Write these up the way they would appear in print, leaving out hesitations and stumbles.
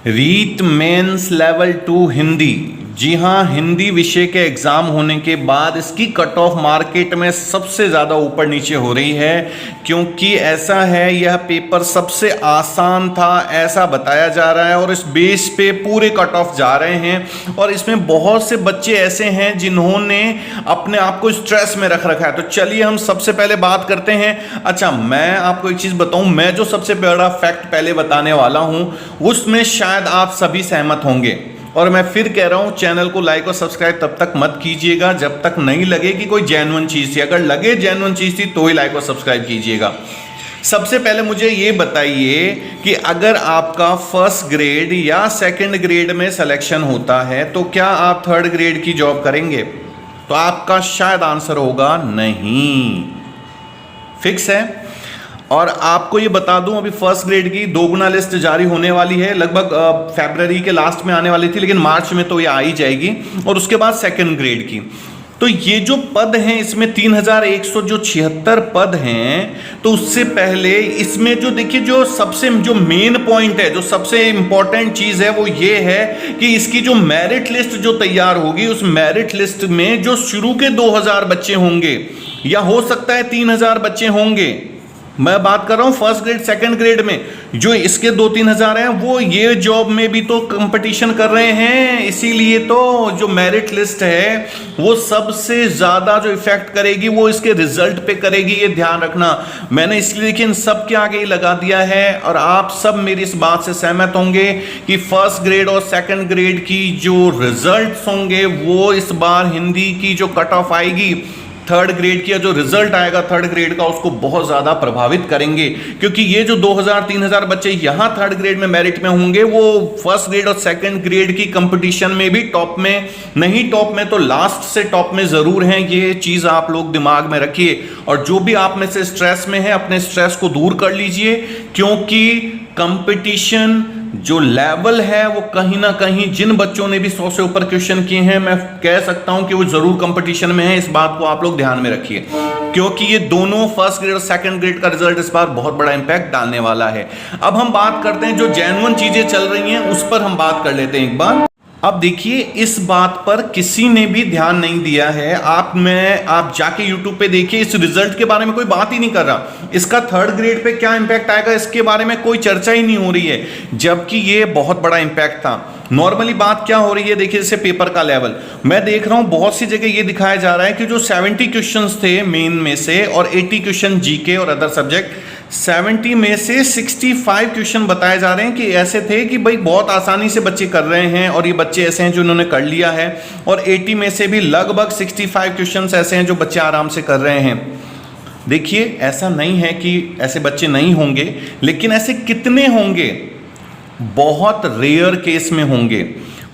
REET mains level 2 Hindi. जी हाँ, हिंदी विषय के एग्जाम होने के बाद इसकी कट ऑफ मार्केट में सबसे ज़्यादा ऊपर नीचे हो रही है, क्योंकि ऐसा है यह पेपर सबसे आसान था ऐसा बताया जा रहा है और इस बेस पे पूरे कट ऑफ जा रहे हैं। और इसमें बहुत से बच्चे ऐसे हैं जिन्होंने अपने आप को स्ट्रेस में रख रखा है। तो चलिए हम सबसे पहले बात करते हैं। अच्छा, मैं आपको एक चीज़ बताऊं, मैं जो सबसे बड़ा फैक्ट पहले बताने वाला हूं उसमें शायद आप सभी सहमत होंगे। और मैं फिर कह रहा हूं, चैनल को लाइक और सब्सक्राइब तब तक मत कीजिएगा जब तक नहीं लगे कि कोई जेन्युइन चीज़ थी। अगर लगे जेन्युइन चीज़ थी तो ही लाइक और सब्सक्राइब कीजिएगा। सबसे पहले मुझे ये बताइए कि अगर आपका फर्स्ट ग्रेड या सेकंड ग्रेड में सिलेक्शन होता है तो क्या आप थर्ड ग्रेड की जॉब करेंगे? तो आपका शायद आंसर होगा नहीं। फिक्स है। और आपको ये बता दूं, अभी फर्स्ट ग्रेड की 2 गुना लिस्ट जारी होने वाली है, लगभग फरवरी के लास्ट में आने वाली थी, लेकिन मार्च में तो ये आ ही जाएगी। और उसके बाद सेकंड ग्रेड की। तो ये जो पद हैं इसमें 3176 पद हैं। तो उससे पहले इसमें जो देखिए, जो सबसे जो मेन पॉइंट है, जो सबसे इंपॉर्टेंट चीज है वो ये है कि इसकी जो मेरिट लिस्ट जो तैयार होगी, उस मेरिट लिस्ट में जो शुरू के 2000 बच्चे होंगे या हो सकता है 3000 बच्चे होंगे, मैं बात कर रहा हूं फर्स्ट ग्रेड सेकंड ग्रेड में, जो इसके 2-3 हजार हैं वो ये जॉब में भी तो कंपटीशन कर रहे हैं। इसीलिए तो जो मेरिट लिस्ट है वो सबसे ज्यादा जो इफेक्ट करेगी वो इसके रिजल्ट पे करेगी, ये ध्यान रखना। मैंने इसलिए देखिए इन सब के आगे ही लगा दिया है और आप सब मेरी इस बात से सहमत होंगे कि फर्स्ट ग्रेड और सेकंड ग्रेड की जो रिजल्ट होंगे वो इस बार हिंदी की जो कट ऑफ आएगी, थर्ड ग्रेड की जो रिजल्ट आएगा थर्ड ग्रेड का, उसको बहुत ज्यादा प्रभावित करेंगे। क्योंकि ये जो 2000-3000 बच्चे यहां थर्ड ग्रेड में मेरिट में होंगे, वो फर्स्ट ग्रेड और सेकंड ग्रेड की कंपटीशन में भी टॉप में नहीं, टॉप में तो लास्ट से टॉप में जरूर हैं। ये चीज आप लोग दिमाग में रखिए। और जो भी आप में से स्ट्रेस में है, अपने स्ट्रेस को दूर कर लीजिए, क्योंकि कंपटीशन जो लेवल है वो कहीं ना कहीं, जिन बच्चों ने भी 100 से ऊपर क्वेश्चन किए हैं, मैं कह सकता हूं कि वो जरूर कंपटीशन में है। इस बात को आप लोग ध्यान में रखिए, क्योंकि ये दोनों फर्स्ट ग्रेड और सेकंड ग्रेड का रिजल्ट इस बार बहुत बड़ा इंपैक्ट डालने वाला है। अब हम बात करते हैं जो जेन्युइन चीजें चल रही हैं उस पर हम बात कर लेते हैं एक बार। अब देखिए, इस बात पर किसी ने भी ध्यान नहीं दिया है। आप जाके YouTube पे देखिए, इस रिजल्ट के बारे में कोई बात ही नहीं कर रहा। इसका थर्ड ग्रेड पे क्या इंपैक्ट आएगा इसके बारे में कोई चर्चा ही नहीं हो रही है, जबकि ये बहुत बड़ा इंपैक्ट था। नॉर्मली बात क्या हो रही है, देखिए जैसे पेपर का लेवल मैं देख रहा हूं, बहुत सी जगह ये दिखाया जा रहा है कि जो 70 क्वेश्चंस थे मेन में से और 80 क्वेश्चन जीके और अदर सब्जेक्ट, 70 में से 65 क्वेश्चन बताए जा रहे हैं कि ऐसे थे कि भाई बहुत आसानी से बच्चे कर रहे हैं और ये बच्चे ऐसे हैं जो उन्होंने कर लिया है। और 80 में से भी लगभग 65 क्वेश्चन ऐसे हैं जो बच्चे आराम से कर रहे हैं। देखिए, ऐसा नहीं है कि ऐसे बच्चे नहीं होंगे, लेकिन ऐसे कितने होंगे? बहुत रेयर केस में होंगे,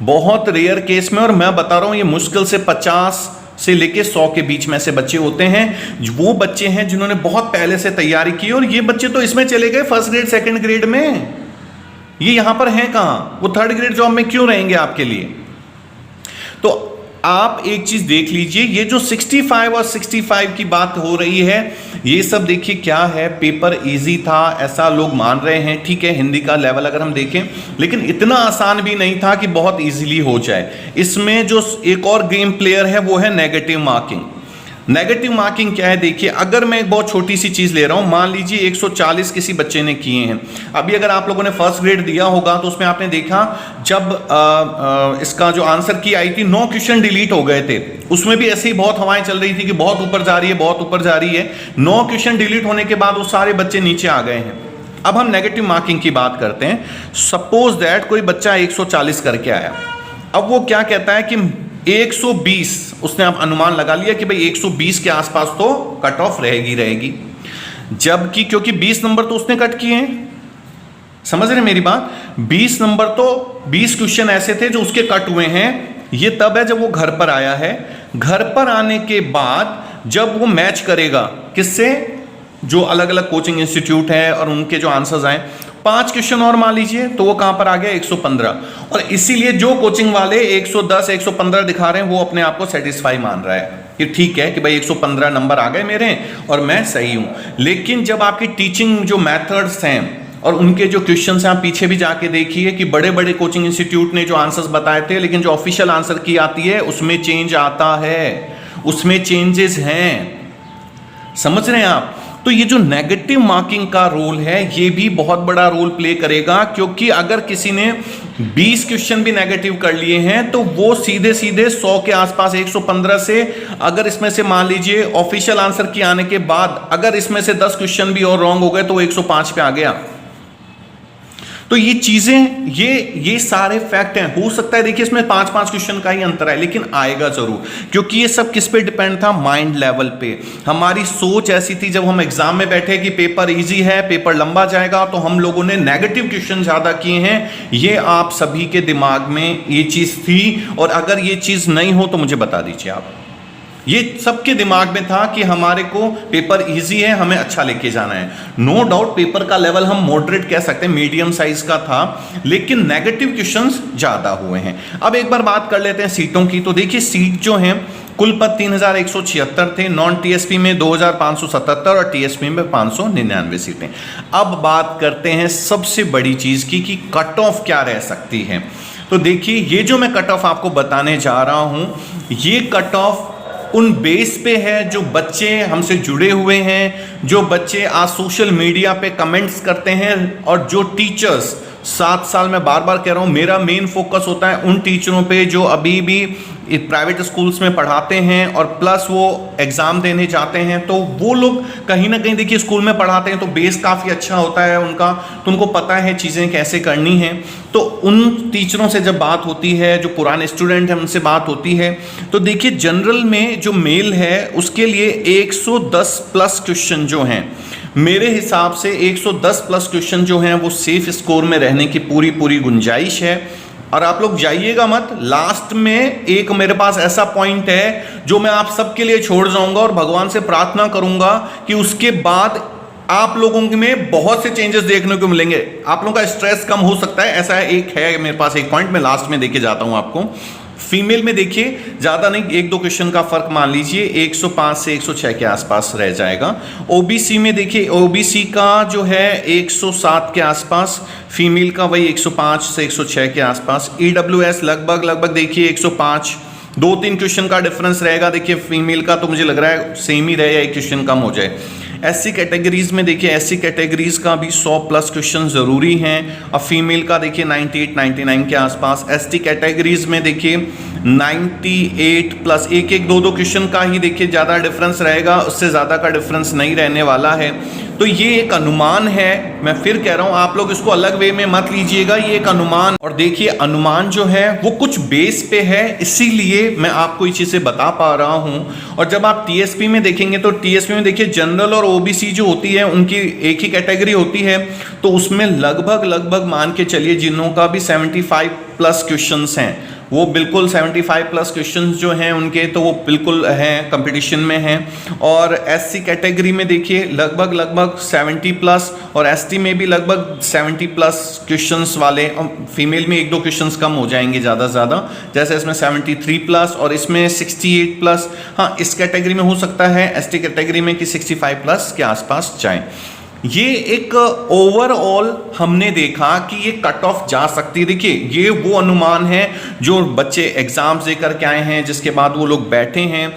बहुत रेयर केस में। और मैं बता रहा हूं, ये मुश्किल से 50 से लेके 100 के बीच में ऐसे बच्चे होते हैं। वो बच्चे हैं जिन्होंने बहुत पहले से तैयारी की, और ये बच्चे तो इसमें चले गए फर्स्ट ग्रेड सेकंड ग्रेड में, ये यहां पर हैं कहां? वो थर्ड ग्रेड जॉब में क्यों रहेंगे आपके लिए? तो आप एक चीज देख लीजिए, ये जो 65 और 65 की बात हो रही है, ये सब देखिए क्या है, पेपर इजी था ऐसा लोग मान रहे हैं। ठीक है, हिंदी का लेवल अगर हम देखें, लेकिन इतना आसान भी नहीं था कि बहुत इजीली हो जाए। इसमें जो एक और गेम प्लेयर है वो है नेगेटिव मार्किंग। नेगेटिव मार्किंग क्या है? देखिए, अगर मैं एक बहुत छोटी सी चीज ले रहा हूं, मान लीजिए 140 किसी बच्चे ने किए हैं। अभी अगर आप लोगों ने फर्स्ट ग्रेड दिया होगा तो उसमें आपने देखा, जब इसका जो आंसर की आई थी 9 क्वेश्चन डिलीट हो गए थे। उसमें भी ऐसे ही बहुत हवाएं चल रही थी कि बहुत ऊपर जा रही है, बहुत ऊपर जा रही है। 9 क्वेश्चन डिलीट होने के बाद वो सारे बच्चे नीचे आ गए हैं। अब हम नेगेटिव मार्किंग की बात करते हैं। सपोज दैट कोई बच्चा 140 करके आया, अब वो क्या कहता है कि 120, उसने आप अनुमान लगा लिया कि भाई 120 के आसपास तो कट ऑफ रहेगी, जबकि क्योंकि 20 नंबर तो उसने कट किए हैं। समझ रहे मेरी बात? 20 नंबर तो 20 क्वेश्चन ऐसे थे जो उसके कट हुए हैं। ये तब है जब वो घर पर आया है। घर पर आने के बाद जब वो मैच करेगा किससे, जो अलग अलग कोचिंग इंस्टीट्यूट है और उनके जो आंसर्स आए, 5 क्वेश्चन और मान लीजिए, तो वो कहां पर आ गया? 115। और इसीलिए जो कोचिंग वाले 110 115 दिखा रहे हैं वो अपने आप को सेटिस्फाई मान रहा है कि ठीक है कि भाई 115 नंबर आ गए मेरे और मैं सही हूं। लेकिन जब आपकी टीचिंग जो मेथड्स हैं और उनके जो क्वेश्चंस हैं आप पीछे भी जाके देखिए कि बड़े बड़े कोचिंग इंस्टीट्यूट ने जो आंसर्स बताए थे, लेकिन जो ऑफिशियल आंसर की आती है उसमें चेंज आता है, उसमें चेंजेस हैं। समझ रहे हैं आप? तो ये जो नेगेटिव मार्किंग का रोल है ये भी बहुत बड़ा रोल प्ले करेगा, क्योंकि अगर किसी ने 20 क्वेश्चन भी नेगेटिव कर लिए हैं तो वो सीधे सीधे 100 के आसपास, 115 से, अगर इसमें से मान लीजिए ऑफिशियल आंसर की आने के बाद अगर इसमें से 10 क्वेश्चन भी और रॉन्ग हो गए तो वो 105 पे आ गया। तो ये चीजें, ये सारे फैक्ट हैं। हो सकता है देखिए इसमें 5-5 क्वेश्चन का ही अंतर है, लेकिन आएगा जरूर, क्योंकि ये सब किस पे डिपेंड था? माइंड लेवल पे। हमारी सोच ऐसी थी जब हम एग्जाम में बैठे कि पेपर इजी है, पेपर लंबा जाएगा, तो हम लोगों ने नेगेटिव क्वेश्चन ज्यादा किए हैं। ये आप सभी के दिमाग में ये चीज थी, और अगर ये चीज नहीं हो तो मुझे बता दीजिए आप। ये सबके दिमाग में था कि हमारे को पेपर इजी है, हमें अच्छा लेके जाना है। नो डाउट पेपर का लेवल हम मॉडरेट कह सकते हैं, मीडियम साइज का था, लेकिन नेगेटिव क्वेश्चंस ज्यादा हुए हैं। अब एक बार बात कर लेते हैं सीटों की। तो देखिए सीट जो है कुल पद 3176 थे, नॉन टीएसपी में 2577 और टीएसपी में 599 सीटें। अब बात करते हैं सबसे बड़ी चीज की कि कट ऑफ क्या रह सकती है। तो देखिए ये जो मैं कट ऑफ आपको बताने जा रहा हूं, ये कट ऑफ उन बेस पे है जो बच्चे हमसे जुड़े हुए हैं, जो बच्चे आज सोशल मीडिया पे कमेंट्स करते हैं, और जो टीचर्स 7 साल में बार बार कह रहा हूं मेरा मेन फोकस होता है उन टीचरों पे जो अभी भी प्राइवेट स्कूल्स में पढ़ाते हैं और प्लस वो एग्जाम देने जाते हैं। तो वो लोग कहीं ना कहीं देखिए स्कूल में पढ़ाते हैं तो बेस काफ़ी अच्छा होता है उनका, तो उनको पता है चीज़ें कैसे करनी है। तो उन टीचरों से जब बात होती है, जो पुराने स्टूडेंट हैं उनसे बात होती है, तो देखिए जनरल में जो मेल है उसके लिए 110 प्लस क्वेश्चन जो हैं, मेरे हिसाब से 110 प्लस क्वेश्चन जो हैं वो सेफ स्कोर में रहने की पूरी गुंजाइश है। और आप लोग जाइएगा मत। लास्ट में एक मेरे पास ऐसा पॉइंट है जो मैं आप सबके लिए छोड़ जाऊंगा और भगवान से प्रार्थना करूंगा कि उसके बाद आप लोगों में बहुत से चेंजेस देखने को मिलेंगे, आप लोगों का स्ट्रेस कम हो सकता है। ऐसा एक है मेरे पास एक पॉइंट, मैं लास्ट में देके जाता हूं आपको। फीमेल में देखिए ज्यादा नहीं, 1-2 क्वेश्चन का फर्क मान लीजिए 105 से 106 के आसपास रह जाएगा। ओबीसी में देखिए ओबीसी का जो है 107 के आसपास, फीमेल का वही 105 से 106 के आसपास। ईडब्ल्यूएस लगभग देखिए 105, 2-3 क्वेश्चन का डिफरेंस रहेगा। देखिए फीमेल का तो मुझे लग रहा है सेम ही रहे या एक क्वेश्चन कम हो जाए। एससी कैटेगरीज में देखिए एससी कैटेगरीज का भी 100 प्लस क्वेश्चन जरूरी हैं, और फीमेल का देखिए 98-99 के आसपास। एसटी कैटेगरीज में देखिए 98 प्लस 1-2 क्वेश्चन का ही देखिए ज़्यादा डिफरेंस रहेगा, उससे ज़्यादा का डिफरेंस नहीं रहने वाला है। तो ये एक अनुमान है, मैं फिर कह रहा हूं आप लोग इसको अलग वे में मत लीजिएगा, ये एक अनुमान। और देखिए अनुमान जो है वो कुछ बेस पे है, इसीलिए मैं आपको ये चीजें बता पा रहा हूं। और जब आप टीएसपी में देखेंगे तो टीएसपी में देखिए जनरल और ओबीसी जो होती है उनकी एक ही कैटेगरी होती है, तो उसमें लगभग मान के चलिए जिन्हों का भी 75 प्लस क्वेश्चन हैं, वो बिल्कुल 75 प्लस क्वेश्चंस जो हैं उनके, तो वो बिल्कुल हैं, कंपटीशन में हैं। और एससी कैटेगरी में देखिए लगभग 70 प्लस, और एसटी में भी लगभग 70 प्लस क्वेश्चंस वाले। फीमेल में 1-2 क्वेश्चंस कम हो जाएंगे ज़्यादा से ज़्यादा, जैसे इसमें 73 प्लस और इसमें 68 प्लस। हाँ, इस कैटेगरी में हो सकता है एसटी कैटेगरी में कि 65 प्लस के आसपास जाएँ। ये एक ओवरऑल हमने देखा कि ये कट ऑफ जा सकती है। देखिए ये वो अनुमान है जो बच्चे एग्जाम्स देकर के आए हैं, जिसके बाद वो लोग बैठे हैं।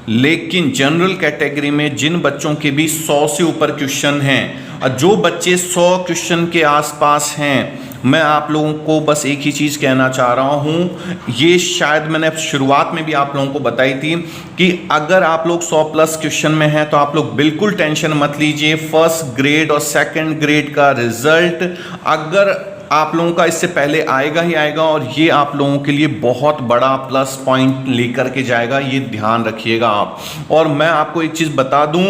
लेकिन जनरल कैटेगरी में जिन बच्चों के भी 100 से ऊपर क्वेश्चन हैं, और जो बच्चे 100 क्वेश्चन के आसपास हैं, मैं आप लोगों को बस एक ही चीज़ कहना चाह रहा हूँ, ये शायद मैंने शुरुआत में भी आप लोगों को बताई थी कि अगर आप लोग 100 प्लस क्वेश्चन में हैं तो आप लोग बिल्कुल टेंशन मत लीजिए। फर्स्ट ग्रेड और सेकंड ग्रेड का रिजल्ट अगर आप लोगों का इससे पहले आएगा ही आएगा, और ये आप लोगों के लिए बहुत बड़ा प्लस पॉइंट लेकर के जाएगा, ये ध्यान रखिएगा आप। और मैं आपको एक चीज़ बता दूं,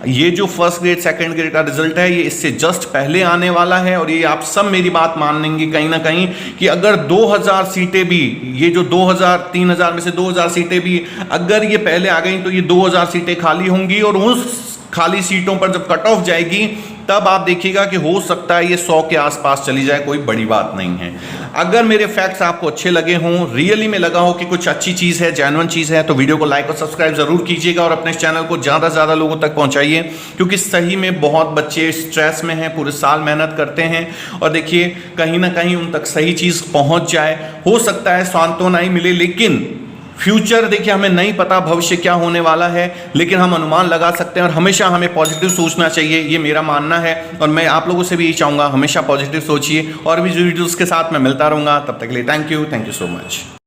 ये जो फर्स्ट ग्रेड सेकंड ग्रेड का रिजल्ट है ये इससे जस्ट पहले आने वाला है, और ये आप सब मेरी बात मान लेंगे कहीं ना कहीं कि अगर 2000 सीटें भी, ये जो 2000-3000 में से 2000 सीटें भी अगर ये पहले आ गई तो ये 2000 सीटें खाली होंगी, और उस खाली सीटों पर जब कट ऑफ जाएगी तब आप देखिएगा कि हो सकता है ये 100 के आसपास चली जाए, कोई बड़ी बात नहीं है। अगर मेरे फैक्ट्स आपको अच्छे लगे हों, रियली में लगा हो कि कुछ अच्छी चीज़ है, जेन्युइन चीज़ है, तो वीडियो को लाइक और सब्सक्राइब जरूर कीजिएगा और अपने चैनल को ज़्यादा से ज़्यादा लोगों तक पहुंचाइए, क्योंकि सही में बहुत बच्चे स्ट्रेस में हैं, पूरे साल मेहनत करते हैं और देखिए कहीं ना कहीं उन तक सही चीज़ पहुंच जाए। हो सकता है सांत्वना ही मिले, लेकिन फ्यूचर देखिए हमें नहीं पता भविष्य क्या होने वाला है, लेकिन हम अनुमान लगा सकते हैं और हमेशा हमें पॉजिटिव सोचना चाहिए, ये मेरा मानना है। और मैं आप लोगों से भी यही चाहूँगा, हमेशा पॉजिटिव सोचिए और भी वीडियोज़ के साथ मैं मिलता रहूँगा। तब तक के लिए थैंक यू सो मच।